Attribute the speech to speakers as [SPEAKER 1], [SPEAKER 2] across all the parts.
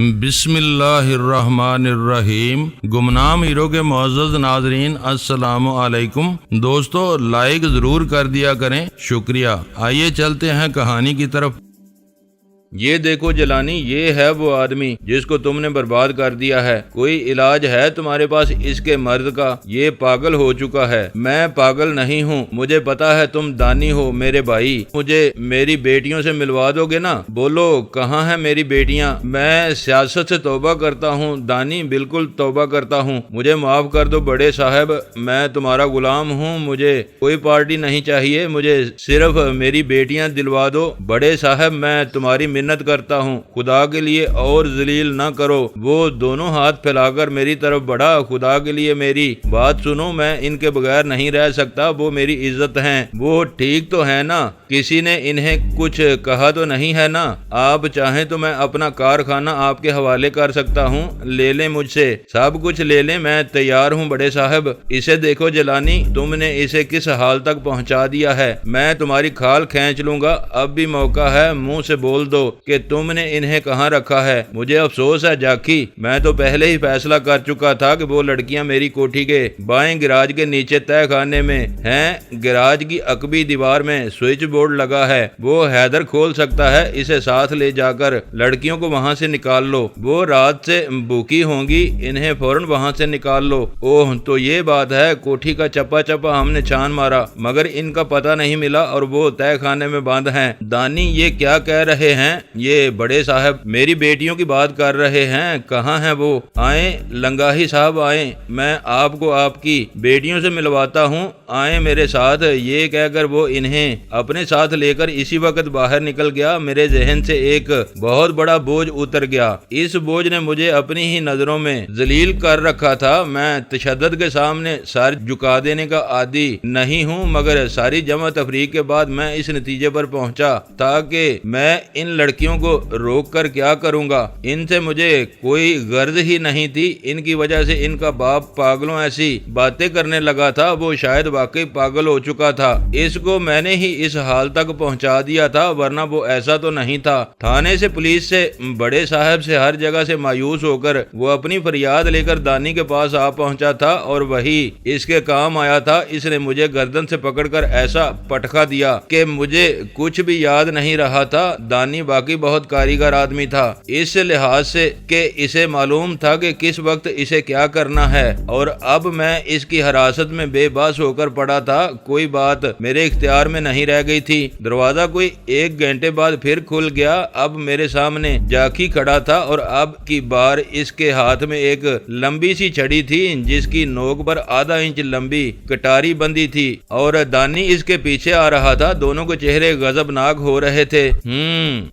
[SPEAKER 1] بسم اللہ الرحمن الرحیم۔ گمنام ہیرو کے معزز ناظرین السلام علیکم۔ دوستو لائک ضرور کر دیا کریں، شکریہ۔ آئیے چلتے ہیں کہانی کی طرف۔ یہ دیکھو جلانی، یہ ہے وہ آدمی جس کو تم نے برباد کر دیا ہے۔ کوئی علاج ہے تمہارے پاس اس کے مرض کا؟ یہ پاگل ہو چکا ہے۔ میں پاگل نہیں ہوں، مجھے پتا ہے تم دانی ہو میرے بھائی۔ مجھے میری بیٹیوں سے ملوا دو گے نا؟ بولو کہاں ہیں میری بیٹیاں؟ میں سیاست سے توبہ کرتا ہوں دانی، بالکل توبہ کرتا ہوں۔ مجھے معاف کر دو بڑے صاحب، میں تمہارا غلام ہوں، مجھے کوئی پارٹی نہیں چاہیے، مجھے صرف میری بیٹیاں دلوا دو۔ بڑے صاحب میں تمہاری منت کرتا ہوں، خدا کے لیے اور ذلیل نہ کرو۔ وہ دونوں ہاتھ پھیلا کر میری طرف بڑھا۔ خدا کے لیے میری بات سنو، میں ان کے بغیر نہیں رہ سکتا، وہ میری عزت ہیں۔ وہ ٹھیک تو ہے نا؟ کسی نے انہیں کچھ کہا تو نہیں ہے نا؟ آپ چاہیں تو میں اپنا کارخانہ آپ کے حوالے کر سکتا ہوں، لے لیں مجھ سے، سب کچھ لے لیں، میں تیار ہوں بڑے صاحب۔ اسے دیکھو جلانی، تم نے اسے کس حال تک پہنچا دیا ہے۔ میں تمہاری کھال کھینچ لوں گا، اب بھی موقع ہے، منہ سے بول دو کہ تم نے انہیں کہاں رکھا ہے۔ مجھے افسوس ہے جاکی، میں تو پہلے ہی فیصلہ کر چکا تھا کہ وہ لڑکیاں میری کوٹھی کے بائیں گراج کے نیچے تہہ خانے میں ہیں۔ گراج کی عقبی دیوار میں سوئچ بورڈ لگا ہے، وہ حیدر کھول سکتا ہے، اسے ساتھ لے جا کر لڑکیوں کو وہاں سے نکال لو۔ وہ رات سے بھوکی ہوں گی، انہیں فوراً وہاں سے نکال لو۔ اوہ تو یہ بات ہے، کوٹھی کا چپا چپا ہم نے چھان مارا مگر ان کا پتہ نہیں ملا اور وہ تہہ خانے میں بند ہیں۔ دانی یہ کیا کہہ رہے ہیں یہ بڑے صاحب؟ میری بیٹیوں کی بات کر رہے ہیں، کہاں ہیں وہ؟ آئیں لنگاہی صاحب آئیں، میں آپ کو آپ کی بیٹیوں سے ملواتا ہوں، آئیں میرے ساتھ۔ یہ کہہ کر وہ انہیں اپنے ساتھ لے کر اسی وقت باہر نکل گیا۔ میرے ذہن سے ایک بہت بڑا بوجھ اتر گیا۔ اس بوجھ نے مجھے اپنی ہی نظروں میں ذلیل کر رکھا تھا۔ میں تشدد کے سامنے سر جھکا دینے کا عادی نہیں ہوں، مگر ساری جمع تفریق کے بعد میں اس نتیجے پر پہنچا تھا کہ میں ان لڑکیوں کو روک کر کیا کروں گا؟ ان سے مجھے کوئی غرض ہی نہیں تھی، ان کی وجہ سے ان کا باپ پاگلوں ایسی باتیں کرنے لگا تھا، وہ شاید واقعی پاگل ہو چکا تھا۔ اس کو میں نے ہی اس حال تک پہنچا دیا تھا، ورنہ وہ ایسا تو نہیں تھا۔ تھانے سے، پولیس سے، بڑے صاحب سے، ہر جگہ سے مایوس ہو کر وہ اپنی فریاد لے کر دانی کے پاس آ پہنچا تھا اور وہی اس کے کام آیا تھا۔ اس نے مجھے گردن سے پکڑ کر ایسا پٹخا دیا کہ مجھے کچھ بھی یاد نہیں رہا تھا۔ دانی باقی بہت کاریگر آدمی تھا، اس لحاظ سے کہ اسے معلوم تھا کہ کس وقت اسے کیا کرنا ہے، اور اب میں اس کی حراست میں بے بس ہو کر پڑا تھا۔ کوئی بات میرے اختیار میں نہیں رہ گئی تھی۔ دروازہ کوئی 1 گھنٹے بعد پھر کھل گیا۔ اب میرے سامنے جاکی کھڑا تھا اور اب کی بار اس کے ہاتھ میں ایک لمبی سی چھڑی تھی جس کی نوک پر ½ انچ لمبی کٹاری بندی تھی، اور دانی اس کے پیچھے آ رہا تھا۔ دونوں کے چہرے غضبناک ہو رہے تھے۔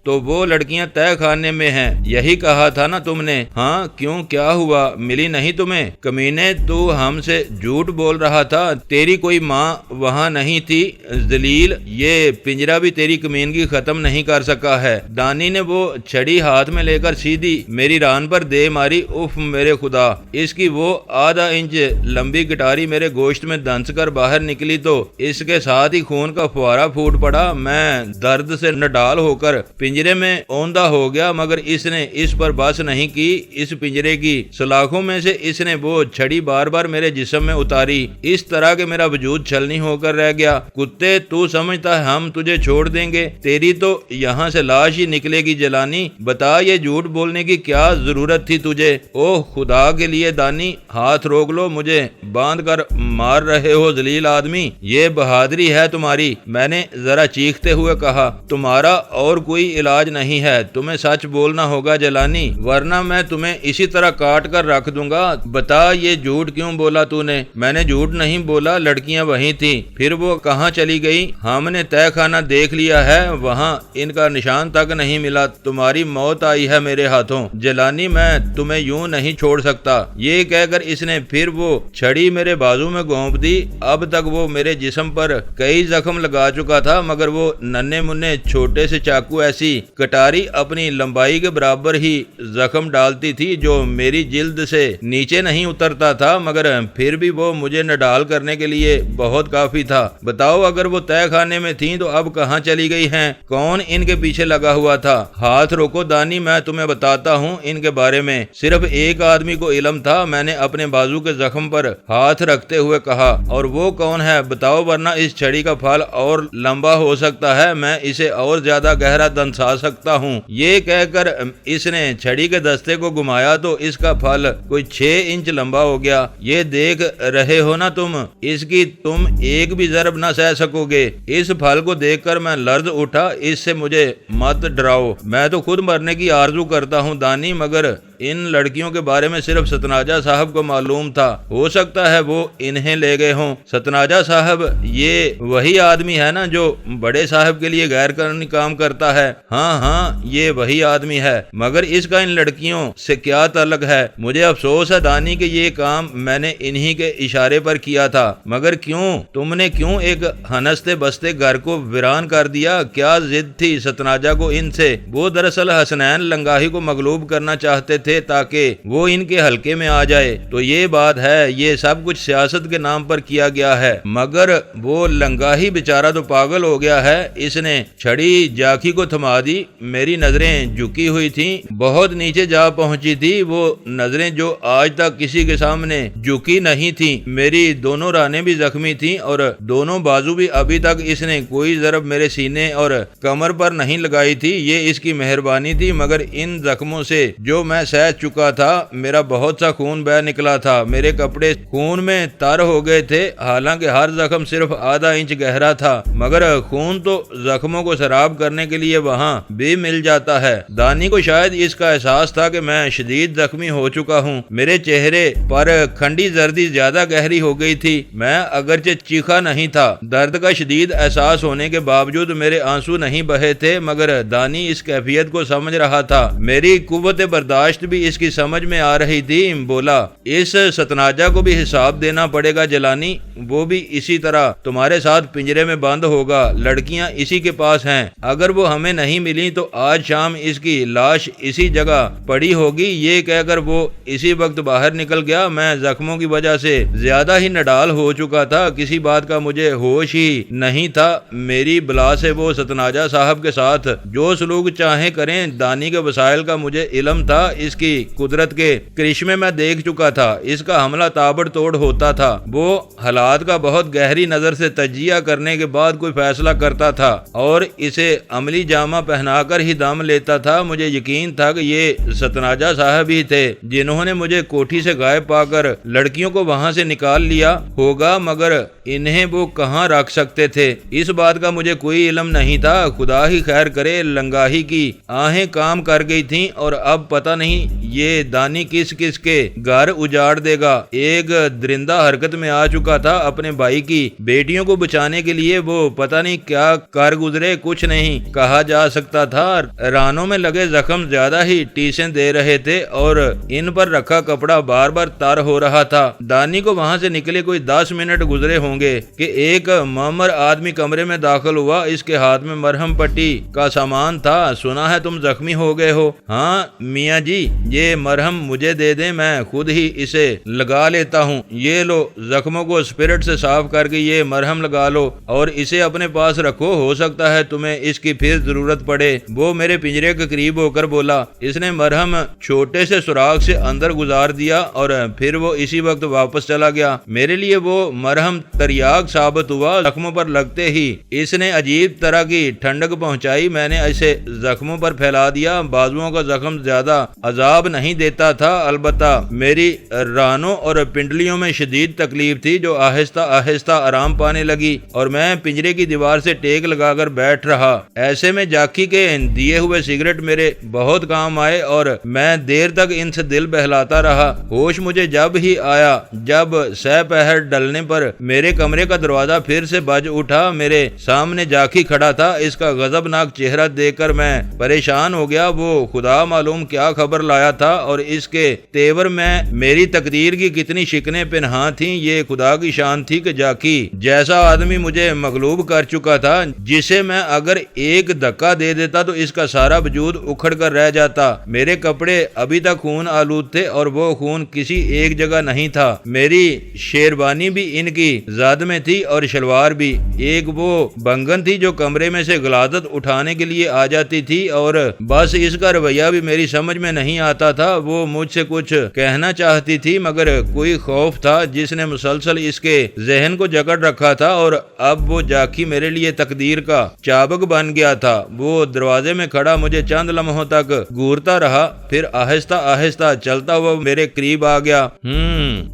[SPEAKER 1] تو وہ لڑکیاں تہہ خانے میں ہیں، یہی کہا تھا نا تم نے؟ ہاں کیوں، کیا ہوا؟ ملی نہیں تمہیں؟ کمینے تو ہم سے جھوٹ بول رہا تھا، تیری کوئی ماں وہاں نہیں تھی۔ ذلیل، یہ پنجرا بھی تیری کمینگی ختم نہیں کر سکا ہے۔ دانی نے وہ چھڑی ہاتھ میں لے کر سیدھی میری ران پر دے ماری۔ اف میرے خدا، اس کی وہ ½ انچ لمبی کٹاری میرے گوشت میں دنس کر باہر نکلی تو اس کے ساتھ ہی خون کا فوارہ پھوٹ پڑا۔ میں درد سے نڈال ہو کر پنجرے میں اوندا ہو گیا، مگر اس نے اس پر بس نہیں کی۔ اس پنجرے کی سلاخوں میں سے اس نے وہ چھڑی بار بار میرے جسم میں اتاری، اس طرح کہ میرا وجود چھلنی ہو کر رہ گیا۔ کتے، تو سمجھتا ہے ہم تجھے چھوڑ دیں گے؟ تیری تو یہاں سے لاش ہی نکلے گی جلانی۔ بتا یہ جھوٹ بولنے کی کیا ضرورت تھی تجھے؟ اوہ خدا کے لیے دانی، ہاتھ روک لو، مجھے باندھ کر مار رہے ہو ذلیل آدمی، یہ بہادری ہے تمہاری؟ میں نے ذرا چیختے ہوئے کہا۔ تمہارا اور کوئی علاج نہیں ہے، تمہیں سچ بولنا ہوگا جلانی، ورنہ میں تمہیں اسی طرح کاٹ کر رکھ دوں گا۔ بتا یہ جھوٹ کیوں بولا تو نے؟ میں نے جھوٹ نہیں بولا، لڑکیاں وہیں تھیں، پھر وہ کہاں چلی گئی؟ ہم نے تہہ خانہ دیکھ لیا ہے، وہاں ان کا نشان تک نہیں ملا۔ تمہاری موت آئی ہے میرے ہاتھوں جلانی، میں تمہیں یوں نہیں چھوڑ سکتا۔ یہ کہہ کر اس نے پھر وہ چھڑی میرے بازو میں گھونپ دی۔ اب تک وہ میرے جسم پر کئی زخم لگا چکا تھا، مگر وہ ننھے منھے چھوٹے سے چاقو ایسی کٹاری اپنی لمبائی کے برابر ہی زخم ڈالتی تھی جو میری جلد سے نیچے نہیں اترتا تھا، مگر پھر بھی وہ مجھے نڈال کرنے کے لیے لیے بہت کافی تھا۔ بتاؤ اگر وہ تہ خانے میں تھیں تو اب کہاں چلی گئی ہیں؟ کون ان کے پیچھے لگا ہوا تھا؟ ہاتھ روکو دانی، میں تمہیں بتاتا ہوں ان کے بارے میں۔ صرف ایک آدمی کو علم تھا، میں نے اپنے بازو کے زخم پر ہاتھ رکھتے ہوئے کہا، اور وہ کون ہے بتاؤ، ورنہ اس چھڑی کا پھال اور لمبا ہو سکتا ہے، میں اسے اور زیادہ گہرا دنسا سکتا ہوں۔ یہ کہہ کر اس نے چھڑی کے دستے کو گھمایا تو اس کا پھل کوئی 6 انچ لمبا ہو گیا۔ یہ دیکھ رہے ہو نا تم، اس کی تم ایک بھی ضرب نہ سہ سکو گے۔ اس پھل کو دیکھ کر میں لرز اٹھا، اس سے مجھے مت ڈراؤ، میں تو خود مرنے کی آرزو کرتا ہوں دانی، مگر ان لڑکیوں کے بارے میں صرف ستناجا صاحب کو معلوم تھا، ہو سکتا ہے وہ انہیں لے گئے ہوں۔ ستناجا صاحب یہ وہی آدمی ہے نا جو بڑے صاحب کے لیے غیر قانونی کام کرتا ہے؟ ہاں یہ وہی آدمی ہے، مگر اس کا ان لڑکیوں سے کیا تعلق ہے؟ مجھے افسوس ہے دانی کہ یہ کام میں نے انہی کے اشارے پر کیا تھا، مگر کیوں؟ تم نے کیوں ایک ہنستے بستے گھر کو ویران کر دیا؟ کیا ضد تھی ستناجا کو ان سے؟ وہ دراصل حسنین لنگاہی کو مغلوب کرنا چاہتے تھے تاکہ وہ ان کے حلقے میں آ جائے۔ تو یہ بات ہے، یہ سب کچھ سیاست کے نام پر کیا گیا ہے، مگر وہ لنگاہی بیچارہ تو پاگل ہو گیا ہے۔ اس نے چھڑی جاکی کو تھما دی، میری نظریں جھکی ہوئی تھیں، بہت نیچے جا پہنچی تھی وہ نظریں جو آج تک کسی کے سامنے جھکی نہیں تھیں۔ میری دونوں رانیں بھی زخمی تھیں اور دونوں بازو بھی، ابھی تک اس نے کوئی ضرب میرے سینے اور کمر پر نہیں لگائی تھی، یہ اس کی مہربانی تھی، مگر ان زخموں سے جو میں سہ چکا تھا میرا بہت سا خون بہہ نکلا تھا، میرے کپڑے خون میں تر ہو گئے تھے، حالانکہ ہر زخم صرف آدھا انچ گہرا تھا، مگر خون تو زخموں کو سراب کرنے کے لیے وہاں بھی مل جاتا ہے۔ دانی کو شاید اس کا احساس تھا کہ میں شدید زخمی ہو چکا ہوں، میرے چہرے پر کھنڈی زردی زیادہ گہری ہو گئی تھی، میں اگرچہ چیخا نہیں تھا، درد کا شدید احساس ہونے کے باوجود میرے آنسو نہیں بہے تھے، مگر دانی اس کیفیت کو سمجھ رہا تھا، میری قوت برداشت بھی اس کی سمجھ میں آ رہی تھی۔ بولا، اس ستناجا کو بھی حساب دینا پڑے گا جلانی، وہ بھی اسی طرح تمہارے ساتھ پنجرے میں بند ہوگا، لڑکیاں اسی کے پاس ہیں، اگر وہ ہمیں نہیں ملی تو آج شام اس کی لاش اسی جگہ پڑی ہوگی۔ یہ کہہ کر وہ اسی وقت باہر نکل گیا۔ میں زخموں کی وجہ سے زیادہ ہی نڈال ہو چکا تھا، کسی بات کا مجھے ہوش ہی نہیں تھا، میری بلا سے وہ ستناجا صاحب کے ساتھ جو سلوک چاہیں کریں، دانی کے وسائل کا مجھے علم تھا، اس کی قدرت کے کرشمے میں دیکھ چکا تھا، اس کا حملہ تابڑ توڑ ہوتا تھا، وہ حالات کا بہت گہری نظر سے تجزیہ کرنے کے بعد کوئی فیصلہ کرتا تھا اور اسے عملی جامہ پہنا کر ہی دم لیتا تھا۔ مجھے یقین تھا کہ یہ ستناجا صاحب ہی تھے جنہوں نے مجھے کوٹھی سے غائب پا کر لڑکیوں کو وہاں سے نکال لیا ہوگا، مگر انہیں وہ کہاں رکھ سکتے تھے اس بات کا مجھے کوئی علم نہیں تھا۔ خدا ہی خیر کرے، لنگاہی کی آہیں کام کر گئی تھیں اور اب پتہ نہیں یہ دانی کس کس کے گھر اجاڑ دے گا۔ ایک درندہ حرکت میں آ چکا تھا، اپنے بھائی کی بیٹیوں کو بچانے کے لیے وہ پتہ نہیں کیا کر گزرے، کچھ نہیں کہا جا سکتا تھا۔ رانوں میں لگے زخم زیادہ ہی ٹیسیں دے رہے تھے اور ان پر رکھا کپڑا بار بار تر ہو رہا تھا۔ دانی کو وہاں سے نکلے کوئی 10 منٹ گزرے ہوں گے کہ ایک معمر آدمی کمرے میں داخل ہوا، اس کے ہاتھ میں مرہم پٹی کا سامان تھا۔ سنا ہے تم زخمی ہو گئے ہو؟ ہاں میاں جی، یہ مرہم مجھے دے دیں، میں خود ہی اسے لگا لیتا ہوں۔ یہ لو، زخموں کو اسپرٹ سے صاف کر کے یہ مرہم لگا لو اور اسے اپنے پاس رکھو، ہو سکتا ہے تمہیں اس کی پھر ضرورت پڑے۔ وہ میرے پنجرے کے قریب ہو کر بولا۔ اس نے مرہم چھوٹے سے سوراخ سے اندر گزار دیا اور پھر وہ اسی وقت واپس چلا گیا۔ میرے لیے وہ مرہم تریاق ثابت ہوا، زخموں پر لگتے ہی اس نے عجیب طرح کی ٹھنڈک پہنچائی۔ میں نے اسے زخموں پر پھیلا دیا، بازوؤں کا زخم زیادہ عذاب نہیں دیتا تھا، البتہ میری رانوں اور پنڈلیوں میں شدید تکلیف تھی جو آہستہ آہستہ آرام پانے لگی اور میں پنجرے کی دیوار سے ٹیک لگا کر بیٹھ رہا۔ ایسے میں جاکی کے دیے ہوئے سگریٹ میرے بہت کام آئے اور میں دیر تک ان سے دل بہلاتا رہا۔ ہوش مجھے جب ہی آیا جب سہ پہر ڈلنے پر میرے کمرے کا دروازہ پھر سے بج اٹھا، میرے سامنے جاکی کھڑا تھا۔ اس کا غضبناک چہرہ دیکھ کر میں پریشان ہو گیا، وہ خدا معلوم کیا خبر لایا تھا اور اس کے تیور میں میری تقدیر کی کتنی شکنیں پنہاں تھیں، یہ خدا کی شان تھی کہ جاکی جیسا آدمی مجھے مغلوب کر چکا تھا، جسے میں اگر ایک دھکا دے دیتا تو اس کا سارا وجود اکھڑ کر رہ جاتا۔ میرے کپڑے ابھی تک خون آلود تھے اور وہ خون کسی ایک جگہ نہیں تھا۔ میری شیروانی بھی ان کی زاد میں تھی اور شلوار بھی۔ ایک وہ بنگن تھی جو کمرے میں سے غلاظت اٹھانے کے لیے آ جاتی تھی اور بس اس کا رویہ بھی میری سمجھ میں نہیں آتا تھا۔ وہ مجھ سے کچھ کہنا چاہتی تھی مگر کوئی خوف تھا جس نے مسلسل اس کے ذہن کو جکڑ رکھا تھا اور اب وہ جاکی میرے لیے تقدیر کا چابک بن گیا تھا۔ وہ دروازے میں کھڑا مجھے چند لمحوں تک گورتا رہا، پھر آہستہ آہستہ چلتا ہوا میرے قریب آ گیا۔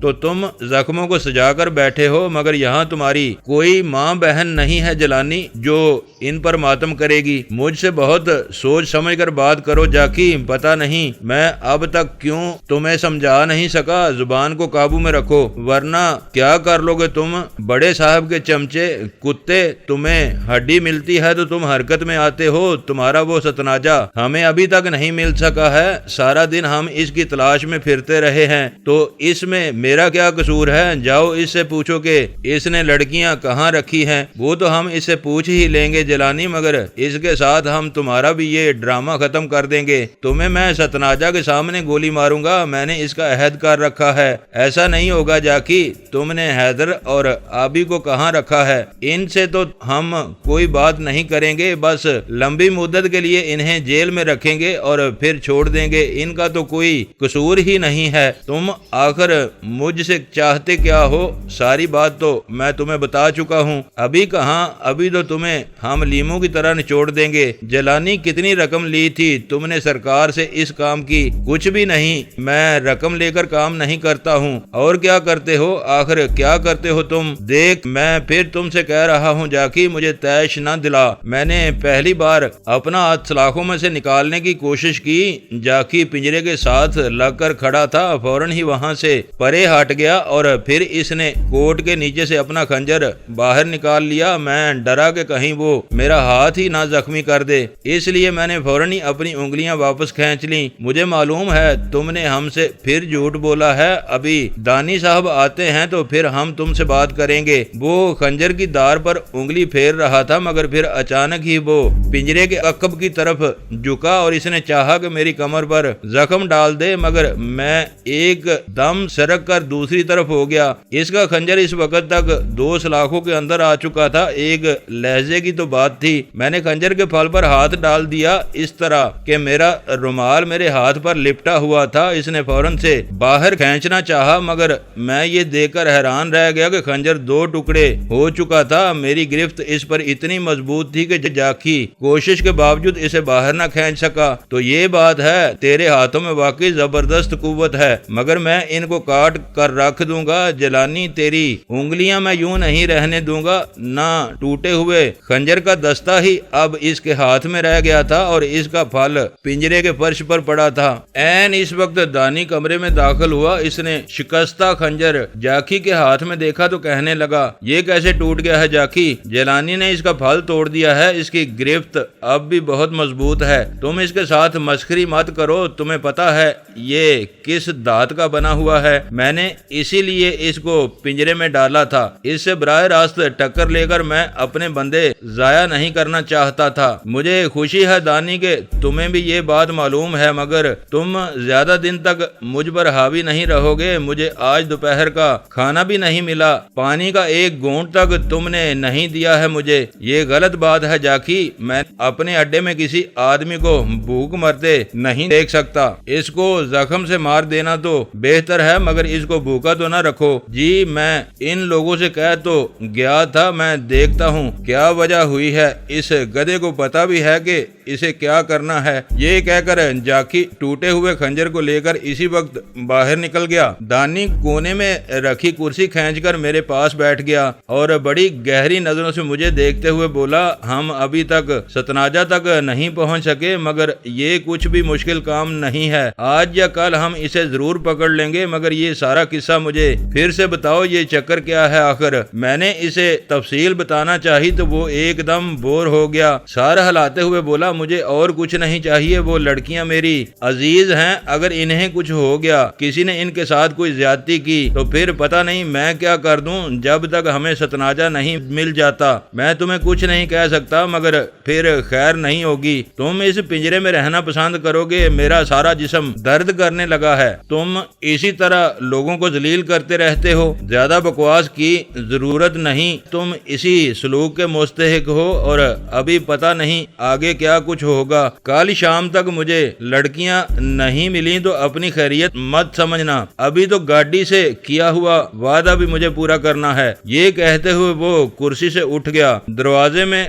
[SPEAKER 1] تو تم زخموں کو سجا کر بیٹھے ہو، مگر یہاں تمہاری کوئی ماں بہن نہیں ہے جلانی جو ان پر ماتم کرے گی۔ مجھ سے بہت سوچ سمجھ کر بات کرو جاکی، پتہ نہیں میں اب تک کیوں تمہیں سمجھا نہیں سکا۔ زبان کو قابو میں رکھو ورنہ کیا کر لو گے تم؟ بڑے صاحب کے چمچے کتے، تمہیں ہڈی ملتی ہے تو تم حرکت میں آتے ہو۔ تمہارا وہ ستناجا ہمیں ابھی تک نہیں مل سکا ہے، سارا دن ہم اس کی تلاش میں پھرتے رہے ہیں، تو اس میں میرا کیا قصور ہے؟ جاؤ اس سے پوچھو کہ اس نے لڑکیاں کہاں رکھی ہیں۔ وہ تو ہم اس سے پوچھ ہی لیں گے جلانی، مگر اس کے ساتھ ہم تمہارا بھی یہ ڈرامہ ختم کر دیں گے۔ تمہیں میں ستناجا کے سامنے گولی ماروں گا، میں نے اس کا عہد کر رکھا ہے۔ ایسا نہیں ہوگا جاکی، تم نے حیدر اور آبی کو کہاں رکھا ہے؟ ان سے تو ہم کوئی بات نہیں کریں گے، بس لمبی مدت کے لیے انہیں جیل میں رکھیں گے اور پھر چھوڑ دیں گے۔ ان کا تو کوئی قصور ہی نہیں ہے۔ تم آخر مجھ سے چاہتے کیا ہو؟ ساری بات تو میں تمہیں بتا چکا ہوں۔ ابھی کہاں، ابھی تو تمہیں ہم لیموں کی طرح نچوڑ دیں گے۔ جلانی کتنی رقم لی تھی تم نے سرکار سے اس کام کی؟ کچھ بھی نہیں، میں رقم لے کر کام نہیں کرتا ہوں۔ اور کیا کرتے ہو؟ آخر کیا کرتے ہو تم؟ دیکھ میں پھر تم سے کہہ رہا ہوں جاکی، مجھے تیش نہ دلا۔ میں نے پہلی بار اپنا ہاتھ سلاخوں میں سے نکالنے کی کوشش کی۔ جاکی پنجرے کے ساتھ لگ کر کھڑا تھا، فوراً ہی وہاں سے پرے ہٹ گیا اور پھر اس نے کوٹ کے نیچے سے اپنا خنجر باہر نکال لیا۔ میں ڈرا کہ کہیں وہ میرا ہاتھ ہی نہ زخمی کر دے، اس لیے میں نے فوراً ہی اپنی انگلیاں واپس کھینچ لیں۔ مجھے معلوم ہے تم نے ہم سے پھر جھوٹ بولا ہے، ابھی دانی صاحب آتے ہیں تو پھر ہم تم سے بات کریں گے۔ وہ خنجر کی دار پر انگلی پھیر رہا تھا مگر پھر اچانک ہی وہ پنجرے کے عقب کی طرف جھکا اور اس نے چاہا کہ میری کمر پر زخم ڈال دے، مگر میں ایک دم سرک کر دوسری طرف ہو گیا۔ اس کا خنجر اس وقت تک 2 سلاخوں کے اندر آ چکا تھا۔ ایک لہجے کی تو بات تھی، میں نے خنجر کے پھل پر ہاتھ ڈال دیا اس طرح کہ میرا رومال میرے ہاتھ پر لپٹا ہوا تھا۔ اس نے فوراً سے باہر کھینچنا چاہا مگر میں یہ دیکھ کر حیران رہ گیا کہ خنجر 2 ٹکڑے ہو چکا تھا۔ میری گرفت اس پر اتنی مضبوط تھی کہ جاکی کوشش کے باوجود اسے باہر نہ کھینچ سکا۔ تو یہ بات ہے، تیرے ہاتھوں میں واقعی زبردست قوت ہے، مگر میں ان کو کاٹ کر رکھ دوں گا جلانی۔ تیری انگلیاں میں یوں نہیں رہنے دوں گا۔ نہ ٹوٹے ہوئے خنجر کا دستہ ہی اب اس کے ہاتھ میں رہ گیا تھا اور اس کا پھل پنجرے کے فرش پر پڑا تھا۔ عین اس وقت دانی کمرے میں داخل ہوا۔ اس نے شکستہ خنجر جاکی کے ہاتھ میں دیکھا تو کہنے لگا، یہ کیسے ٹوٹ گیا ہے جاکی؟ جیلانی نے اس کا پھل توڑ دیا ہے، اس کی گرفت اب بھی بہت مضبوط ہے۔ تم اس کے ساتھ مسخری مت کرو، تمہیں پتا ہے یہ کس دھات کا بنا ہوا ہے؟ میں نے اسی لیے اس کو پنجرے میں ڈالا تھا۔ اس سے براہ راست ٹکر لے کر میں اپنے بندے ضائع نہیں کرنا چاہتا تھا۔ مجھے خوشی ہے دانی کہ تمہیں بھی یہ بات معلوم ہے، مگر تم زیادہ دن تک مجھ پر حاوی نہیں رہو گے۔ مجھے آج دوپہر کا کھانا بھی نہیں ملا، پانی کا ایک گھونٹ تک تم نے نہیں دیا ہے مجھے۔ یہ غلط بات ہے جاکی، میں اپنے اڈے میں کسی آدمی کو بھوک مرتے نہیں دیکھ سکتا۔ اس کو زخم سے مار دینا تو بہتر ہے، مگر اس کو بھوکا تو نہ رکھو۔ جی میں ان لوگوں سے کہہ تو گیا تھا، میں دیکھتا ہوں کیا وجہ ہوئی ہے۔ اس گدھے کو پتا بھی ہے کہ اسے کیا کرنا ہے۔ یہ کہہ کر جاکی ٹوٹے ہوئے خنجر کو لے کر اسی وقت باہر نکل گیا۔ دانی کونے میں رکھی کرسی کھینچ کر میرے پاس بیٹھ گیا اور بڑی گہری نظروں سے مجھے دیکھتے ہوئے بولا، ہم ابھی تک ستناجا تک نہیں پہنچ سکے، مگر یہ کچھ بھی مشکل کام نہیں ہے۔ آج یا کل ہم اسے ضرور پکڑ لیں گے، مگر یہ سارا قصہ مجھے پھر سے بتاؤ، یہ چکر کیا ہے آخر؟ میں نے اسے تفصیل بتانا چاہی تو وہ ایک دم بور ہو گیا۔ سار ہلاتے ہوئے بولا، مجھے اور کچھ نہیں چاہیے، وہ لڑکیاں میری عزیز ہیں، اگر انہیں کچھ ہو گیا، کسی نے ان کے ساتھ کوئی زیادتی کی تو پھر پتہ نہیں میں کیا کر دوں۔ جب تک ہمیں ستناجہ نہیں مل جاتا میں تمہیں کچھ نہیں کہہ سکتا، مگر پھر خیر نہیں ہوگی۔ تم اس پنجرے میں رہنا پسند کرو گے، میرا سارا جسم درد کرنے لگا ہے۔ تم اسی طرح لوگوں کو ذلیل کرتے رہتے ہو، زیادہ بکواس کی ضرورت نہیں، تم اسی سلوک کے مستحق ہو اور ابھی پتہ نہیں آگے کیا کچھ ہوگا۔ کل شام تک مجھے لڑکیاں نہیں ملیں تو اپنی خیریت مت سمجھنا، ابھی تو گاڑی سے کیا ہوا وعدہ بھی مجھے پورا کرنا ہے۔ یہ کہتے ہوئے وہ کرسی سے اٹھ گیا۔ دروازے میں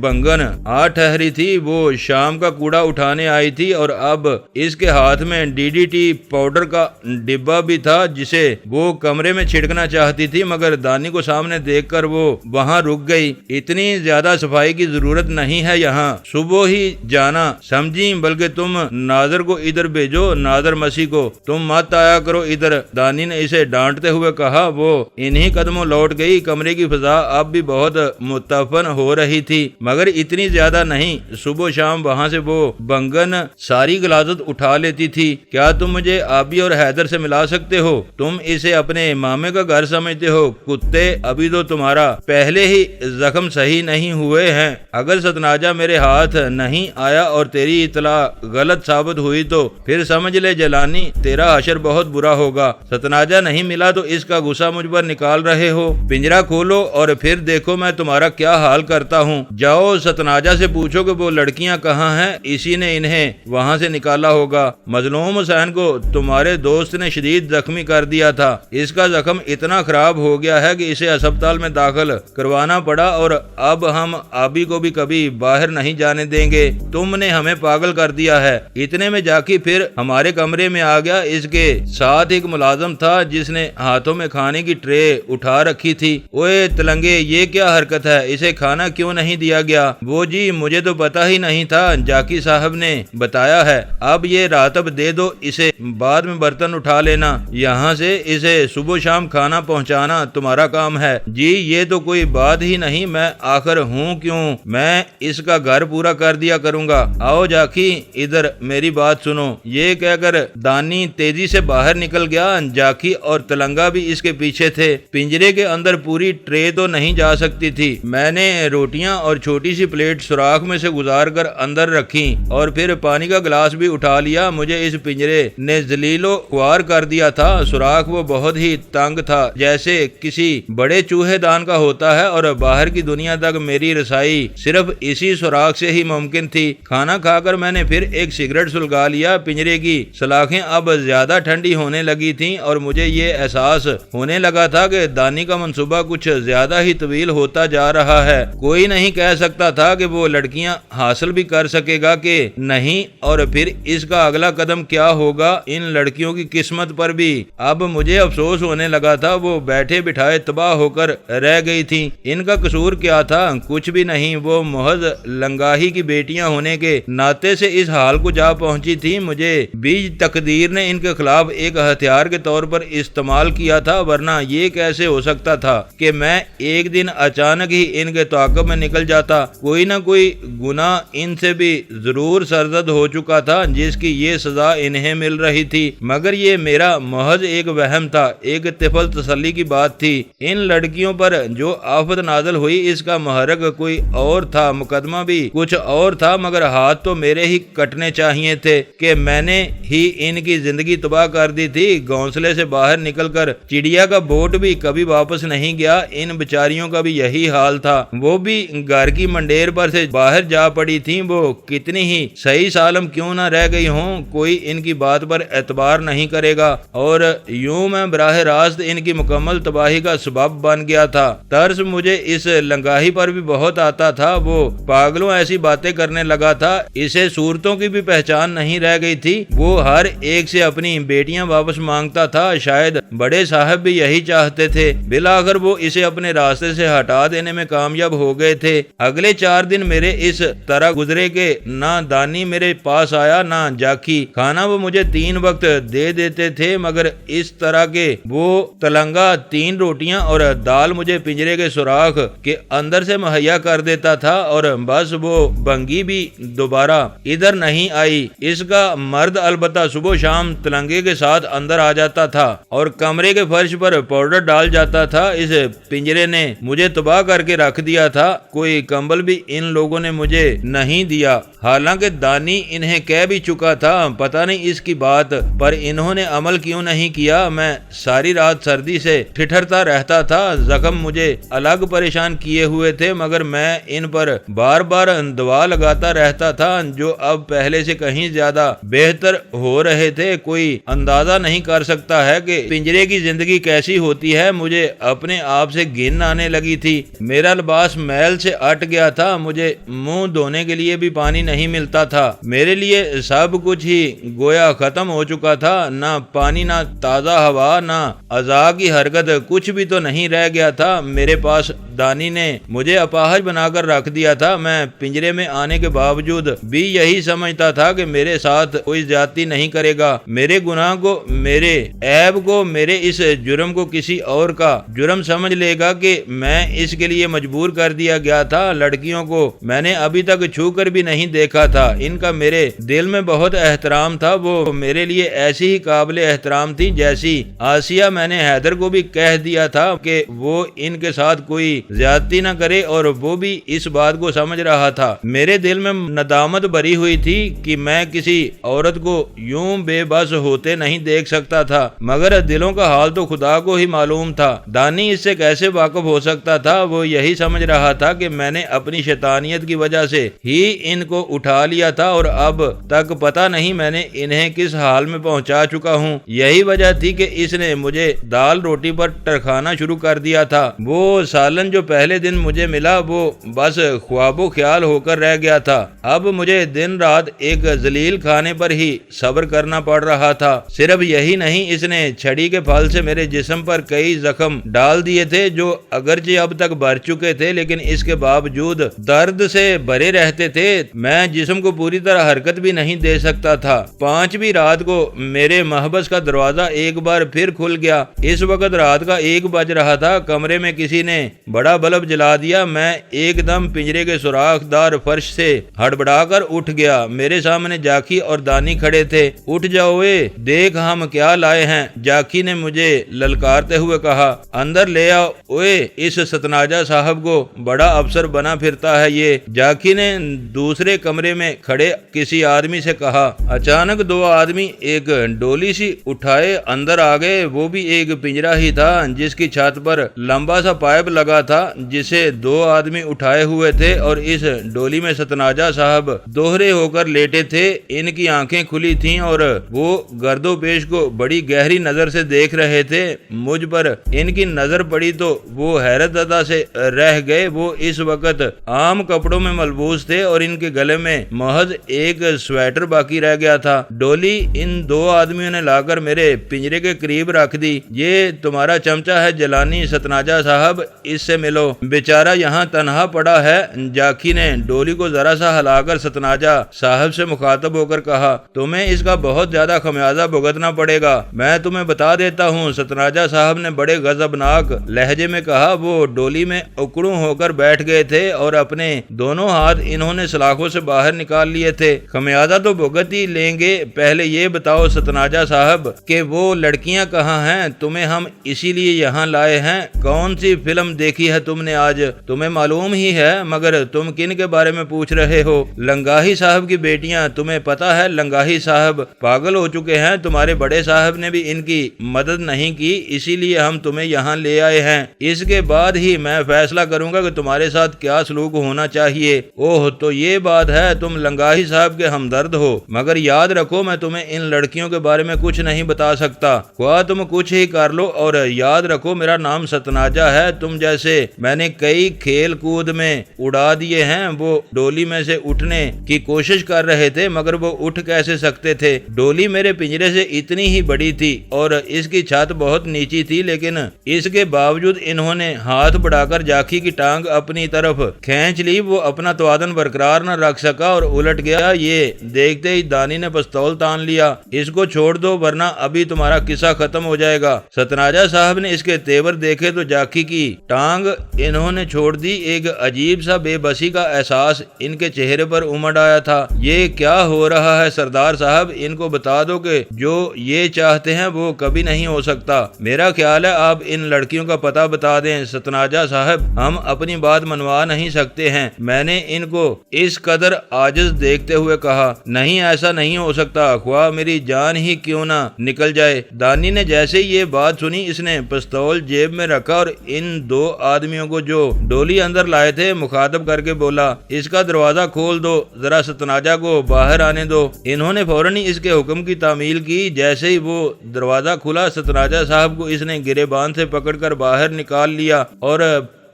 [SPEAKER 1] بنگن آ ٹھہری تھی، وہ شام کا کوڑا اٹھانے آئی تھی اور اب اس کے ہاتھ میں DDT پاؤڈر کا ڈبہ بھی تھا جسے وہ کمرے میں چھڑکنا چاہتی تھی، مگر دانی کو سامنے دیکھ کر وہ وہاں رک گئی۔ اتنی زیادہ صفائی کی ضرورت نہیں ہے یہاں، صبح ہی جانا سمجھی، بلکہ تم ناظر کو ادھر بھیجو، ناظر مسیح کو، تم مت آیا کرو ادھر، دانی نے اسے ڈانٹتے ہوئے کہا۔ وہ انہی قدموں لوٹ گئی۔ کمرے کی فضا اب بھی بہت متفن ہو رہی تھی، مگر اتنی زیادہ نہیں۔ صبح شام وہاں سے وہ بنگن ساری غلاظت اٹھا لیتی تھی۔ کیا تم مجھے آبی اور حیدر سے ملا سکتے ہو؟ تم اسے اپنے مامے کا گھر سمجھتے ہو؟ کتے، ابھی تو تمہارا پہلے ہی زخم صحیح نہیں ہوئے ہیں۔ اگر ستناجہ میرے ہاتھ نہیں آیا اور تیری اطلاع غلط ثابت ہوئی تو پھر سمجھ لے جلانی، تیرا حشر بہت برا ہوگا۔ ستناجہ نہیں ملا تو اس کا غصہ مجھ پر نکال رہے ہو؟ پنجرا کھولو اور پھر دیکھو میں تمہارا کیا حال کرتا ہوں۔ جاؤ ستناجہ سے پوچھو کہ وہ لڑکیاں کہاں ہیں، اسی نے انہیں وہاں سے نکالا ہوگا۔ مظلوم حسین کو تمہارے دوست نے شدید زخمی کر دیا تھا، اس کا زخم اتنا خراب ہو گیا ہے کہ اسے ہسپتال میں داخل کروانا پڑا، اور اب ہم آبی کو بھی کبھی باہر نہیں جانے دیں گے۔ تم نے ہمیں پاگل کر دیا ہے۔ اتنے میں جاکی پھر ہمارے کمرے میں آ گیا۔ اس کے ساتھ ایک ملازم تھا جس نے ہاتھوں میں کھانے کی ٹرے اٹھا رکھی تھی۔ اوئے تلنگے، یہ کیا حرکت ہے؟ اسے کھانا کیوں نہیں دیا گیا؟ وہ جی مجھے تو پتا ہی نہیں تھا، جاکی صاحب نے بتایا ہے۔ اب یہ راتب دے دو اسے، بعد میں برتن اٹھا لینا، یہاں سے اسے صبح شام کھانا پہنچانا تمہارا کام ہے۔ جی یہ تو کوئی بات ہی نہیں، میں آخر ہوں کیوں، میں اس کا گھر پورا کر دیا کروں گا۔ آؤ جاکی ادھر میری بات سنو۔ یہ کہہ کر دانی تیزی سے باہر نکل گیا۔ جاکی اور تلنگا بھی اس کے پیچھے تھے۔ پنجرے کے اندر پوری ٹرے تو نہیں جا سکتی تھی۔ میں نے روٹیاں اور چھوٹی سی پلیٹ سوراخ میں سے گزار کر اندر رکھی اور پھر پانی کا گلاس بھی اٹھا لیا۔ مجھے اس پنجرے نے ذلیل و خوار کر دیا تھا۔ سوراخ وہ بہت ہی تنگ تھا، جیسے کسی بڑے چوہے دان کا ہوتا ہے، اور باہر کی دنیا تک میری رسائی صرف اسی سوراخ سے ہی ممکن تھی۔ کھانا کھا کر میں نے پھر ایک سگریٹ سلگا لیا۔ پنجرے کی سلاخیں اب زیادہ ٹھنڈی ہونے لگی تھیں اور مجھے یہ احساس ہونے لگا تھا کہ دانی کا منصوبہ کچھ زیادہ ہی طویل ہوتا جا رہا ہے۔ کوئی نہیں کہہ سکتا تھا کہ وہ لڑکیاں حاصل بھی کر سکے گا کہ نہیں، اور پھر اس کا اگلا قدم کیا ہوگا۔ ان لڑکیوں کی قسمت پر بھی اب مجھے افسوس ہونے لگا تھا۔ وہ بیٹھے بٹھائے تباہ ہو کر رہ گئی تھیں۔ ان کا قصور کیا تھا؟ کچھ بھی نہیں۔ وہ محض لنگاہی کی بیٹیاں ہونے کے ناطے سے اس حال کو جا پہنچی تھی۔ مجھے بھی تقدیر نے ان کے خلاف ایک ہتھیار کے طور پر استعمال کیا تھا، ورنہ یہ کیسے ہو سکتا تھا کہ میں ایک دن اچانک ہی ان کے تعاقب میں نکل جاتا۔ کوئی نہ کوئی گناہ ان سے بھی ضرور سرزد ہو چکا تھا جس کی یہ سزا انہیں مل رہی تھی، مگر یہ میرا محض ایک وہم تھا، ایک طفل تسلی کی بات تھی۔ ان لڑکیوں پر جو آفت نازل ہوئی اس کا محرک کوئی اور تھا، مقدمہ بھی کچھ اور تھا، مگر ہاتھ تو میرے ہی کٹنے چاہیے تھے کہ میں نے ہی ان کی زندگی تباہ کر دی تھی۔ گھونسلے سے باہر نکل کر چڑیا کا بوٹ بھی کبھی واپس نہیں گیا۔ ان بیچاریوں کا بھی یہی حال تھا، وہ بھی گھر کی منڈیر پر سے باہر جا پڑی تھیں۔ وہ کتنی ہی صحیح سالم کیوں نہ رہ گئی ہوں، کوئی ان کی بات پر اعتبار نہیں کرے گا، اور یوں میں براہ راست ان کی مکمل تباہی کا سبب بن گیا تھا۔ طرز مجھے اس لنگاہی پر بھی بہت آتا تھا۔ وہ پاگلوں ایسی باتیں کرنے لگا تھا، اسے صورتوں کی بھی پہچان نہیں رہ گئی تھی۔ وہ ہر ایک سے اپنی بیٹیاں واپس مانگتا تھا، شاید بڑے صاحب بھی یہی چاہتے تھے۔ بالآخر وہ اسے اپنے راستے سے ہٹا دینے میں کامیاب ہو گئے تھے۔ اگلے 4 دن میرے اس طرح گزرے کہ نہ دانی میرے پاس آیا نہ جاکی۔ کھانا وہ مجھے 3 وقت دے دیتے تھے، مگر اس طرح کہ وہ تلنگا 3 روٹیاں اور دال مجھے پنجرے کے سوراخ کے اندر سے مہیا کر دیتا تھا، اور بس وہ بنگی بھی دوبارہ ادھر نہیں آئی۔ اس اس کا مرد البتہ صبح شام تلنگے کے ساتھ اندر آ جاتا تھا اور کمرے کے فرش پر پاؤڈر ڈال جاتا تھا۔ اس پنجرے نے مجھے تباہ کر کے رکھ دیا تھا، کوئی کمبل بھی ان لوگوں نے مجھے نہیں دیا، حالانکہ دانی انہیں کہہ بھی چکا تھا۔ پتہ نہیں اس کی بات پر انہوں نے عمل کیوں نہیں کیا۔ میں ساری رات سردی سے ٹھٹھرتا رہتا تھا، زخم مجھے الگ پریشان کیے ہوئے تھے، مگر میں ان پر بار بار دوا لگاتا رہتا تھا جو اب پہلے سے کہیں زیادہ بہتر ہو رہے تھے۔ کوئی اندازہ نہیں کر سکتا ہے کہ پنجرے کی زندگی کیسی ہوتی ہے۔ مجھے اپنے آپ سے گھن آنے لگی تھی، میرا لباس میل سے اٹ گیا تھا، مجھے منہ دھونے کے لیے بھی پانی نہیں ملتا تھا، میرے لیے سب کچھ ہی گویا ختم ہو چکا تھا، نہ پانی، نہ تازہ ہوا، نہ اعضاء کی حرکت، کچھ بھی تو نہیں رہ گیا تھا میرے پاس۔ دانی نے مجھے اپاہج بنا کر رکھ دیا تھا۔ میں پنجرے میں آنے کے باوجود بھی یہی سمجھتا تھا کہ میرے ساتھ کوئی زیادتی نہیں کرے گا، میرے گناہ کو، میرے عیب کو، میرے اس جرم کو کسی اور کا جرم سمجھ لے گا کہ میں اس کے لیے مجبور کر دیا گیا تھا۔ لڑکیوں کو میں نے ابھی تک چھو کر بھی نہیں دیکھا تھا، ان کا میرے دل میں بہت احترام تھا، وہ میرے لیے ایسی ہی قابل احترام تھی جیسی آسیہ۔ میں نے حیدر کو بھی کہہ دیا تھا کہ وہ ان کے ساتھ کوئی زیادتی نہ کرے اور وہ بھی اس بات کو سمجھ رہا تھا۔ میرے دل میں ندامت بھری ہوئی تھی کہ میں کسی عورت کو یوں بے بس ہوتے نہیں دیکھ سکتا تھا، مگر دلوں کا حال تو خدا کو ہی معلوم تھا۔ دانی اس سے کیسے واقف ہو سکتا تھا؟ وہ یہی سمجھ رہا تھا کہ میں نے اپنی شیطانیت کی وجہ سے ہی ان کو اٹھا لیا تھا اور اب تک پتہ نہیں میں نے انہیں کس حال میں پہنچا چکا ہوں۔ یہی وجہ تھی کہ اس نے مجھے دال روٹی پر ٹرکھانا شروع کر دیا تھا۔ وہ سالن جو پہلے دن مجھے ملا وہ بس خواب و خیال ہو کر رہ گیا تھا۔ اب مجھے دن رات ایک ذلیل کھانے پر ہی صبر کرنا پڑ رہا تھا۔ صرف یہی نہیں، اس نے چھڑی کے پھل سے میرے جسم پر کئی زخم ڈال دیے تھے جو اگرچہ اب تک بھر چکے تھے لیکن اس کے باوجود درد سے بھرے رہتے تھے۔ میں جسم کو پوری طرح حرکت بھی نہیں دے سکتا تھا۔ 5ویں رات کو میرے محبس کا دروازہ ایک بار پھر کھل گیا۔ اس وقت رات کا 1 بج رہا تھا۔ کمرے میں کسی نے بڑا بلب جلا دیا۔ میں ایک دم پنجرے کے سوراخ دار فرش سے ہڑبڑا کر اٹھ گیا۔ میرے سامنے جاکی اور دانی کھڑے تھے۔ اٹھ جاؤ اے، دیکھ ہم کیا لائے ہیں، جاکی نے مجھے للکارتے ہوئے کہا۔ اندر لے آؤ اوے، اس ستناجہ صاحب کو بڑا افسر بنا پھرتا ہے یہ، جاکی نے دوسرے کمرے میں کھڑے کسی آدمی سے کہا۔ اچانک 2 آدمی ایک ڈولی سی اٹھائے اندر آ گئے۔ وہ بھی ایک پنجرا ہی تھا جس کی چھت پر لمبا سا پائپ لگا تھا جسے 2 آدمی اٹھائے ہوئے تھے اور اس ڈولی میں ستناجہ صاحب دوہرے ہو کر لیٹے تھے۔ ان کی آنکھیں کھلی تھیں اور وہ گرد و پیش کو بڑی گہری نظر سے دیکھ رہے تھے۔ مجھ پر ان کی نظر پڑی تو وہ حیرت زدہ سے رہ گئے۔ وہ اس وقت عام کپڑوں میں ملبوس تھے اور ان کے گلے میں محض ایک سویٹر باقی رہ گیا تھا۔ ڈولی ان 2 آدمیوں نے لا کر میرے پنجرے کے قریب رکھ دی۔ یہ تمہارا چمچہ ہے جلانی ستناجہ صاحب، اس سے ملو، بیچارہ یہاں تنہا پڑا ہے۔ جاکی نے ڈولی کو ذرا سا ہلا کر ستناجہ صاحب سے مخاطب ہو کر کہا، تمہیں اس کا بہت زیادہ خمیازہ بھگتنا پڑے گا، میں تمہیں بتا دیتا ہوں۔ ستناجہ صاحب نے بڑے غضبناک لہجے میں کہا۔ وہ ڈولی میں اکڑوں ہو کر بیٹھ گئے تھے اور اپنے دونوں ہاتھ انہوں نے سلاخوں سے باہر نکال لیے تھے۔ خمیازہ تو بھگت ہی لیں گے، پہلے یہ بتاؤ ستناجہ صاحب کہ وہ لڑکیاں کہاں ہیں؟ تمہیں ہم اسی لیے یہاں لائے ہیں۔ کون سی فلم دیکھی ہے تم نے آج؟ تمہیں معلوم ہی ہے، مگر تم کن کے بارے میں پوچھ رہے ہو؟ لنگاہی صاحب کی بیٹیاں، تمہیں پتا ہے لنگاہی صاحب پاگل ہو چکے ہیں، تمہارے بڑے صاحب نے بھی ان کی مدد نہیں کی، اسی لیے ہم تمہیں یہاں لے آئے ہیں۔ اس کے بعد ہی میں فیصلہ کروں گا کہ تمہارے ساتھ کیا سلوک ہونا چاہیے۔ اوہ تو یہ بات ہے، تم لنگاہی صاحب کے ہمدرد ہو، مگر یاد رکھو میں تمہیں ان لڑکیوں کے بارے میں کچھ نہیں بتا سکتا، خواہ تم کچھ ہی کر لو، اور یاد رکھو میرا نام ستناجہ ہے۔ تم جیسے میں نے کئی کھیل کود میں اڑا دیے ہیں۔ وہ ڈولی میں سے اٹھنے کی کوشش کر رہے تھے مگر وہ اٹھ کیسے سکتے تھے؟ ڈولی میرے پنجرے سے اتنی ہی بڑی تھی اور اس کی چھت بہت نیچی تھی، لیکن اس کے باوجود انہوں نے ہاتھ بڑھا کر جاکی کی ٹانگ اپنی طرف کھینچ لی۔ وہ اپنا توازن برقرار نہ رکھ سکا اور الٹ گیا۔ یہ دیکھتے ہی دانی نے پستول تان لیا، اس کو چھوڑ دو ورنہ ابھی تمہارا قصہ ختم ہو جائے گا۔ ستناجہ صاحب نے اس کے تیور دیکھے تو جاکی کی ٹانگ انہوں نے چھوڑ دی۔ ایک عجیب سا بے بسی کا احساس ان کے چہرے پر امڑ آیا تھا۔ یہ کیا ہو رہا ہے سردار صاحب؟ ان کو بتا دو کہ جو یہ چاہتے ہیں وہ کبھی نہیں ہو سکتا۔ میرا خیال ہے آپ ان لڑکیوں کا پتہ بتا دیں ستناجا صاحب، ہم اپنی بات منوا نہیں سکتے ہیں۔ میں نے ان کو اس قدر عاجز دیکھتے ہوئے کہا، نہیں ایسا نہیں ہو سکتا، خواہ میری جان ہی کیوں نہ نکل جائے۔ دانی نے جیسے یہ بات سنی اس نے پستول جیب میں رکھا اور ان دو آدمیوں کو جو ڈولی اندر لائے تھے مخاطب کر کے بولا، اس کا دروازہ کھول دو، ذرا ستناجا کو باہر آنے دو۔ انہوں نے فوراً اس کے حکم کی تعمیل کی۔ جیسے ہی وہ دروازہ کھلا ستناجا صاحب کو اس نے گریبان سے پکڑ کر باہر نکال لیا، اور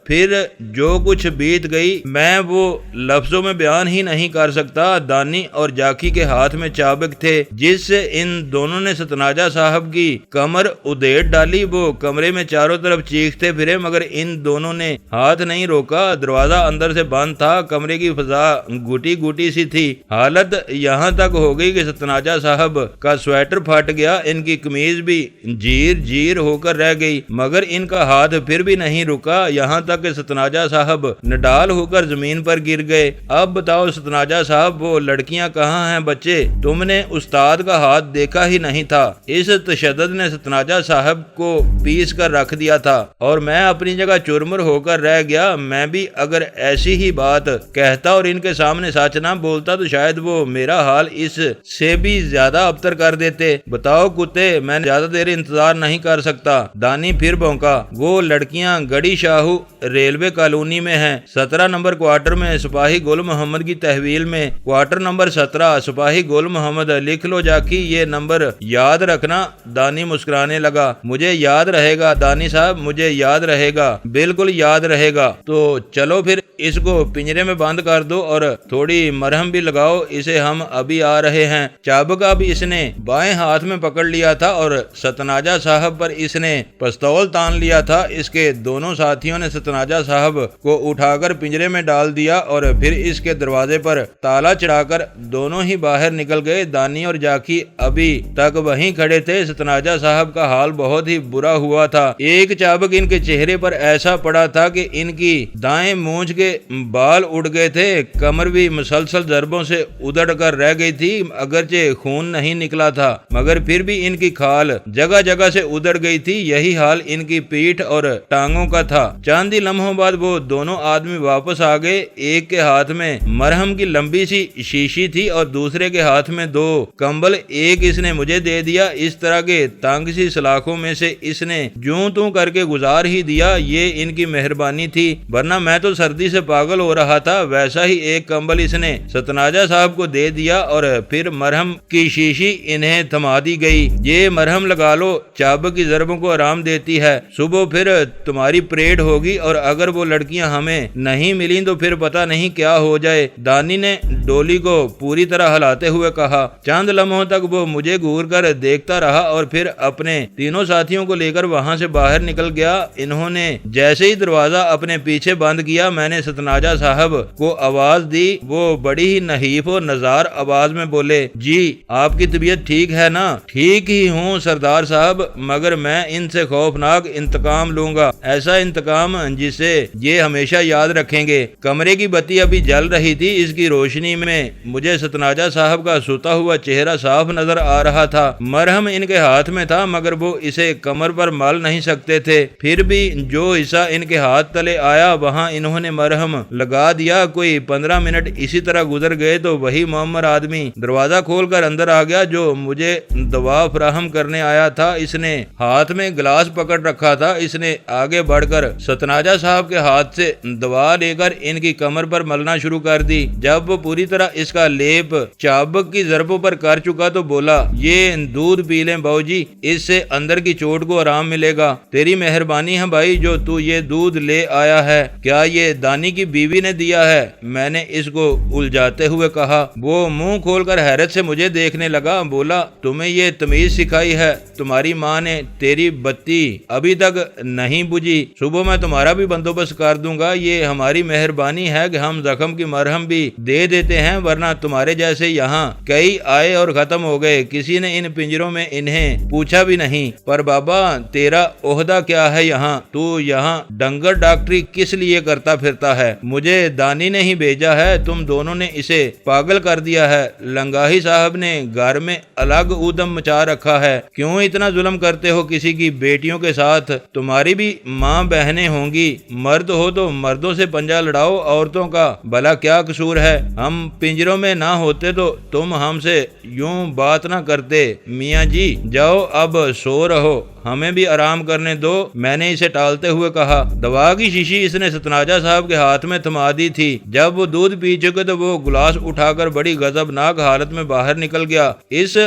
[SPEAKER 1] پھر جو کچھ بیت گئی میں وہ لفظوں میں بیان ہی نہیں کر سکتا۔ دانی اور جاکی کے ہاتھ میں چابک تھے جس سے ان دونوں نے ستناجا صاحب کی کمر ادھیڑ ڈالی۔ وہ کمرے میں چاروں طرف چیختے پھرے مگر ان دونوں نے ہاتھ نہیں روکا۔ دروازہ اندر سے بند تھا، کمرے کی فضا گھٹی گھٹی سی تھی۔ حالت یہاں تک ہو گئی کہ ستناجا صاحب کا سویٹر پھٹ گیا، ان کی قمیض بھی جیر جیر ہو کر رہ گئی، مگر ان کا ہاتھ پھر بھی نہیں رکا، یہاں تک کہ ستناجا صاحب نڈال ہو کر زمین پر گر گئے۔ اب بتاؤ ستناجا صاحب، وہ لڑکیاں کہاں ہیں؟ بچے، تم نے استاد کا ہاتھ دیکھا ہی نہیں تھا۔ اس تشدد نے ستناجا صاحب کو پیس کر رکھ دیا تھا اور میں اپنی جگہ چرمر ہو کر رہ گیا۔ میں بھی اگر ایسی ہی بات کہتا اور ان کے سامنے سچ نہ بولتا تو شاید وہ میرا حال اس سے بھی زیادہ ابتر کر دیتے۔ بتاؤ کتے، میں زیادہ دیر انتظار نہیں کر سکتا۔ دانی پھر بھونکا۔ وہ لڑکیاں گڑی شاہو ریلوے کالونی میں ہیں، 17 نمبر کوارٹر میں، سپاہی گل محمد کی تحویل میں، کوارٹر نمبر 17، سپاہی گل محمد۔ لکھ لو جاکی، یہ نمبر یاد رکھنا۔ دانی مسکرانے لگا۔ مجھے یاد رہے گا دانی صاحب، مجھے یاد رہے گا، بالکل یاد رہے گا۔ تو چلو پھر اس کو پنجرے میں بند کر دو اور تھوڑی مرہم بھی لگاؤ، اسے ہم ابھی آ رہے ہیں۔ چابک اب اس نے بائیں ہاتھ میں پکڑ لیا تھا اور ستناجا صاحب پر اس نے پستول تان لیا تھا۔ اس کے دونوں ساتھیوں نے ستناجا صاحب کو اٹھا کر پنجرے میں ڈال دیا اور پھر اس کے دروازے پر تالا چڑھا کر دونوں ہی باہر نکل گئے۔ دانی اور جاکی ابھی تک وہیں کھڑے تھے۔ ستناجا صاحب کا حال بہت ہی برا ہوا تھا۔ ایک چابک ان کے چہرے پر ایسا پڑا تھا کہ ان کی دائیں مونچھ کے بال اڑ گئے تھے، کمر بھی مسلسل ضربوں سے ادڑ کر رہ گئی تھی۔ اگرچہ خون نہیں نکلا تھا مگر پھر بھی ان کی کھال جگہ جگہ سے ادڑ گئی تھی۔ یہی حال ان کی پیٹھ اور ٹانگوں کا تھا۔ چند ہی لمحوں بعد وہ دونوں آدمی واپس آ گئے۔ ایک کے ہاتھ میں مرہم کی لمبی سی شیشی تھی اور دوسرے کے ہاتھ میں 2 کمبل۔ ایک اس نے مجھے دے دیا۔ اس طرح کے تنگ سی سلاخوں میں سے اس نے جوں توں کر کے گزار ہی دیا۔ یہ ان کی مہربانی تھی، ورنہ میں تو سردی سے پاگل ہو رہا تھا۔ ویسا ہی ایک کمبل اس نے ستناجا صاحب کو دے دیا اور پھر مرہم کی شیشی انہیں تھما دی گئی۔ یہ مرہم لگا لو، چابک کی ضربوں کو آرام دیتی ہے۔ صبح پھر تمہاری پریڈ ہوگی اور اگر وہ لڑکیاں ہمیں نہیں ملیں تو پھر پتہ نہیں کیا ہو جائے۔ دانی نے ڈولی کو پوری طرح ہلاتے ہوئے کہا۔ چند لمحوں تک وہ مجھے گور کر دیکھتا رہا اور پھر اپنے تینوں ساتھیوں کو لے کر وہاں سے باہر نکل گیا۔ انہوں نے جیسے ہی دروازہ اپنے پیچھے بند کیا میں نے ستناجا صاحب کو آواز دی۔ وہ بڑی ہی نحیف و نزار آواز میں بولے، جی آپ کی طبیعت ٹھیک ہے نا؟ ٹھیک ہی ہوں سردار صاحب، مگر میں ان سے خوفناک انتقام لوں گا، ایسا انتقام جسے یہ ہمیشہ یاد رکھیں گے۔ کمرے کی بتی ابھی جل رہی تھی، اس کی روشنی میں مجھے ستناجا صاحب کا سوتا ہوا چہرہ صاف نظر آ رہا تھا۔ مرہم ان کے ہاتھ میں تھا مگر وہ اسے کمر پر مل نہیں سکتے تھے، پھر بھی جو حصہ ان کے ہاتھ تلے آیا وہاں انہوں نے مرہم لگا دیا۔ کوئی 15 منٹ اسی طرح گزر گئے تو وہی معمر آدمی دروازہ کھول کر اندر آ گیا جو مجھے دوا فراہم کرنے آیا تھا۔ اس نے ہاتھ میں گلاس پکڑ رکھا تھا۔ اس نے آگے بڑھ کر ستناجا صاحب کے ہاتھ سے دوا لے کر ان کی کمر پر ملنا شروع کر دی۔ جب وہ پوری طرح اس کا لیپ چابک کی ضربوں پر کر چکا تو بولا، یہ دودھ پی لیں باؤ جی، اس سے اندر کی چوٹ کو آرام ملے گا۔ تیری مہربانی ہے بھائی جو تو یہ دودھ لے آیا ہے۔ کیا یہ دانی کی بیوی نے دیا ہے؟ میں نے اس کو الجھاتے ہوئے کہا۔ وہ منہ کھول کر حیرت سے مجھے دیکھنے لگا۔ بولا، تمہیں یہ تمیز سکھائی ہے تمہاری ماں نے؟ تیری بتی ابھی تک نہیں بجھی، صبح میں تمہارا بھی بندوبست کر دوں گا، یہ ہماری مہربانی ہے کہ ہم زخم کی مرہم بھی دے دیتے ہیں، ورنہ تمہارے جیسے یہاں کئی آئے اور ختم ہو گئے، کسی نے ان پنجروں میں انہیں پوچھا بھی نہیں۔ پر بابا تیرا عہدہ کیا ہے یہاں؟ تو یہاں ڈنگر ڈاکٹری کس لیے کرتا پھرتا ہے؟ مجھے دانی نے ہی بھیجا ہے، تم دونوں نے اسے پاگل کر دیا ہے۔ لنگاہی صاحب نے گھر میں الگ ادم مچا رکھا ہے، کیوں اتنا ظلم کرتے ہو کسی کی بیٹیوں کے ساتھ؟ تمہاری بھی ماں بہنیں ہوں گی، مرد ہو تو مردوں سے پنجہ لڑاؤ، عورتوں کا بھلا کیا قصور ہے؟ ہم پنجروں میں نہ ہوتے تو تم ہم سے یوں بات نہ کرتے۔ میاں جی جاؤ اب سو رہو، ہمیں بھی آرام کرنے دو، میں نے اسے ٹالتے ہوئے کہا۔ دوا کی شیشی اس نے ستناجا صاحب کے ہاتھ میں تھما دی تھی۔ جب وہ دودھ پی چکے تو وہ گلاس اٹھا کر بڑی غضبناک حالت میں باہر نکل گیا۔ اس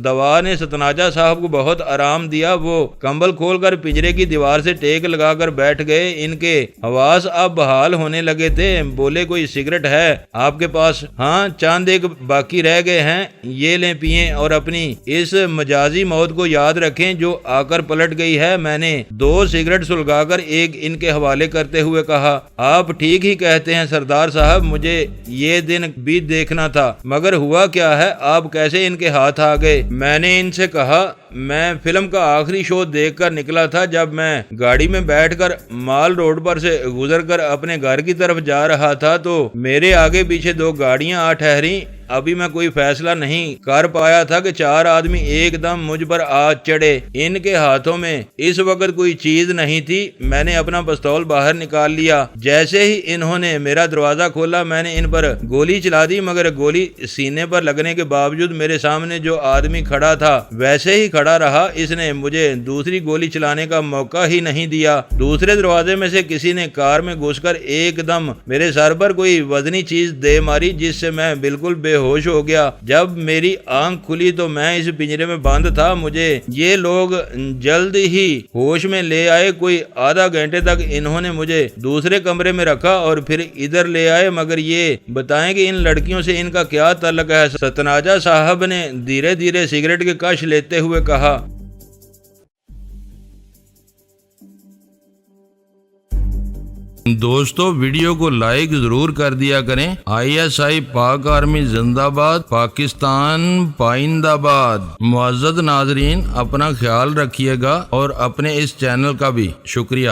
[SPEAKER 1] دوا نے ستناجا صاحب کو بہت آرام دیا، وہ کمبل کھول کر پنجرے کی دیوار سے ٹیک لگا کر بیٹھ گئے۔ ان کے حواس اب بحال ہونے لگے تھے۔ بولے کوئی سگریٹ ہے آپ کے پاس؟ ہاں چاند ایک باقی رہ گئے ہیں، یہ لیں پئیں اور اپنی اس مجازی موت کو یاد رکھیں جو آ کر پلٹ گئی ہے۔ میں نے 2 سگریٹ سلگا کر ایک ان کے حوالے کرتے ہوئے کہا، آپ ٹھیک ہی کہتے ہیں سردار صاحب، مجھے یہ دن بھی دیکھنا تھا، مگر ہوا کیا ہے؟ آپ کیسے ان کے ہاتھ آ گئے؟ میں نے ان سے کہا، میں فلم کا آخری شو دیکھ کر نکلا تھا، جب میں گاڑی میں بیٹھ کر مال روڈ پر سے گزر کر اپنے گھر کی طرف جا رہا تھا تو میرے آگے پیچھے 2 گاڑیاں آ ٹھہریں۔ ابھی میں کوئی فیصلہ نہیں کر پایا تھا کہ 4 آدمی ایک دم مجھ پر آ چڑھے۔ ان کے ہاتھوں میں اس وقت کوئی چیز نہیں تھی۔ میں نے اپنا پستول باہر نکال لیا۔ جیسے ہی انہوں نے میرا دروازہ کھولا میں نے ان پر گولی چلا دی، مگر گولی سینے پر لگنے کے باوجود میرے سامنے جو آدمی کھڑا تھا ویسے ہی کھڑا رہا۔ اس نے مجھے دوسری گولی چلانے کا موقع ہی نہیں دیا۔ دوسرے دروازے میں سے کسی نے کار میں گھس کر ایک دم میرے سر پر کوئی وزنی چیز دے ماری، جس سے میں بالکل بے ہوش ہو گیا۔ جب میری آنکھ کھلی تو میں اس پنجرے میں بند تھا۔ مجھے یہ لوگ جلد ہی ہوش میں لے آئے۔ کوئی آدھا گھنٹے تک انہوں نے مجھے دوسرے کمرے میں رکھا اور پھر ادھر لے آئے، مگر یہ بتائیں کہ ان لڑکیوں سے ان کا کیا تعلق ہے؟ ستناجا صاحب نے دھیرے دھیرے سگریٹ کے کش لیتے ہوئے کہا۔
[SPEAKER 2] دوستو ویڈیو کو لائک ضرور کر دیا کریں۔ ISI پاک آرمی زندہ باد، پاکستان پائندہ باد۔ معزز ناظرین اپنا خیال رکھیے گا اور اپنے اس چینل کا بھی شکریہ۔